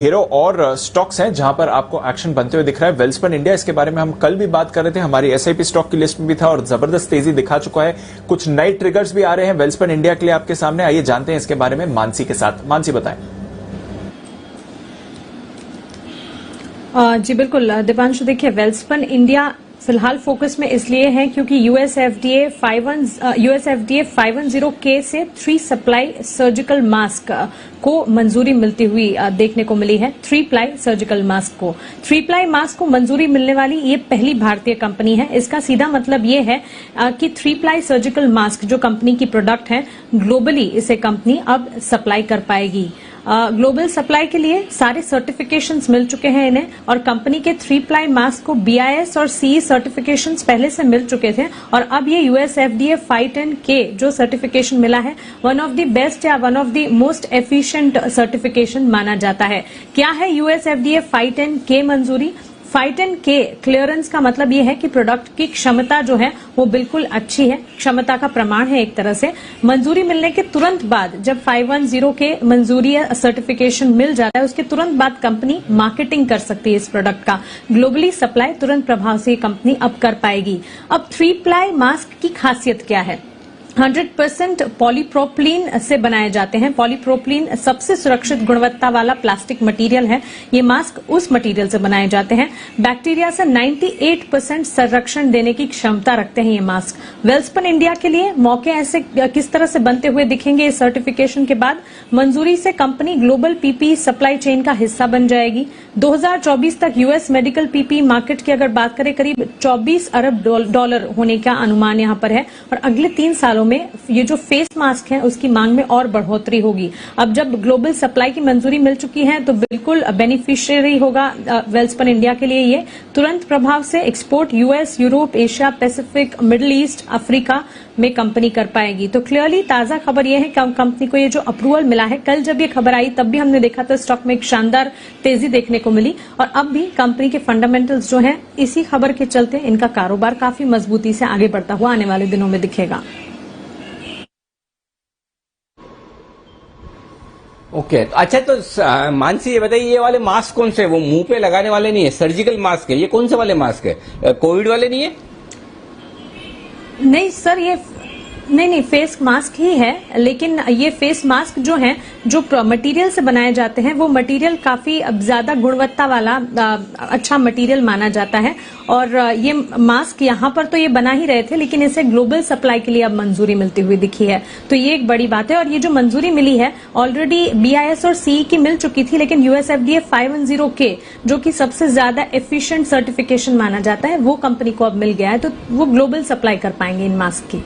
Hero और stocks हैं जहां पर आपको एक्शन बनते हुए दिख रहा है। वेल्सपन इंडिया, इसके बारे में हम कल भी बात कर रहे थे, हमारी एसआईपी स्टॉक की लिस्ट में भी था और जबरदस्त तेजी दिखा चुका है। कुछ नए ट्रिगर्स भी आ रहे हैं वेल्सपन इंडिया के लिए आपके सामने। आइए जानते हैं इसके बारे में मानसी के साथ। मानसी बताएं। जी बिल्कुल दीपांशु, देखिए वेल्सपन इंडिया फिलहाल फोकस में इसलिए है क्योंकि यूएसएफडीए 510K से 3 सप्लाई सर्जिकल मास्क को मंजूरी मिलती हुई देखने को मिली है। 3 प्लाई सर्जिकल मास्क को 3 प्लाई मास्क को मंजूरी मिलने वाली ये पहली भारतीय कंपनी है। इसका सीधा मतलब ये है कि 3 प्लाई सर्जिकल मास्क जो कंपनी की प्रोडक्ट है, ग्लोबली इसे कंपनी अब सप्लाई कर पाएगी। ग्लोबल सप्लाई के लिए सारे सर्टिफिकेशंस मिल चुके हैं इन्हें, और कंपनी के 3 प्लाई मास्क को BIS और CE सर्टिफिकेशंस पहले से मिल चुके थे, और अब ये यूएसएफडीए 510K जो सर्टिफिकेशन मिला है, वन ऑफ द बेस्ट या one of the most efficient certification माना जाता है। क्या है यूएसएफडीए 510K मंजूरी? 510K क्लियरेंस का मतलब ये है कि प्रोडक्ट की क्षमता जो है वो बिल्कुल अच्छी है, क्षमता का प्रमाण है एक तरह से। मंजूरी मिलने के तुरंत बाद जब 510K मंजूरी सर्टिफिकेशन मिल जाता है, उसके तुरंत बाद कंपनी मार्केटिंग कर सकती है इस प्रोडक्ट का। ग्लोबली सप्लाई तुरंत प्रभाव से कंपनी अब कर पाएगी। अब 3 प्लाई मास्क की खासियत क्या है? 100% पॉलीप्रोपिलीन से बनाए जाते हैं। पॉलीप्रोपिलीन सबसे सुरक्षित गुणवत्ता वाला प्लास्टिक मटेरियल है। ये मास्क उस मटेरियल से बनाए जाते हैं। बैक्टीरिया से 98% संरक्षण देने की क्षमता रखते हैं ये मास्क। वेल्सपन इंडिया के लिए मौके ऐसे किस तरह से बनते हुए दिखेंगे इस सर्टिफिकेशन के बाद? मंजूरी से company global PPE supply chain का हिस्सा बन जाएगी। 2024 तक यूएस मेडिकल पीपीई मार्केट की अगर बात करें, करीब $24 अरब होने का अनुमान यहां पर है, और अगले 3 सालों में ये जो फेस मास्क है उसकी मांग में और बढ़ोतरी होगी। अब जब ग्लोबल सप्लाई की मंजूरी मिल चुकी है तो बिल्कुल बेनिफिशियरी होगा वेल्सपन इंडिया के लिए। ये तुरंत प्रभाव से export US, Europe, Asia Pacific, middle east, Africa में कंपनी कर पाएगी। तो क्लियरली ताजा खबर यह है कि कंपनी को ये जो अप्रूवल मिला है, कल जब ये खबर आई तब भी हमने देखा था स्टॉक में एक शानदार तेजी देखने को मिली, और अब भी कंपनी के फंडामेंटल्स जो हैं इसी खबर के चलते इनका कारोबार काफी मजबूती से आगे बढ़ता हुआ आने वाले दिनों में दिखेगा। ओके अच्छा, तो मानसी ये बताइए, ये वाले मास्क कौन से? वो मुंह पे लगाने वाले नहीं है, सर्जिकल मास्क है। ये कौन से वाले मास्क है? कोविड वाले नहीं है? नहीं सर, ये नहीं फेस मास्क ही है, लेकिन ये फेस मास्क जो है, जो मटेरियल से बनाए जाते हैं, वो मटेरियल काफी ज्यादा गुणवत्ता वाला अच्छा मटेरियल माना जाता है। और ये मास्क यहाँ पर तो ये बना ही रहे थे, लेकिन इसे ग्लोबल सप्लाई के लिए अब मंजूरी मिलती हुई दिखी है, तो ये एक बड़ी बात है। और ये जो मंजूरी मिली है ऑलरेडी BIS और CE की मिल चुकी थी, लेकिन यूएसएफडीए 510K जो कि सबसे ज्यादा एफिशिएंट सर्टिफिकेशन माना जाता है, वो कंपनी को अब मिल गया है, तो वो ग्लोबल सप्लाई कर पाएंगे इन मास्क की।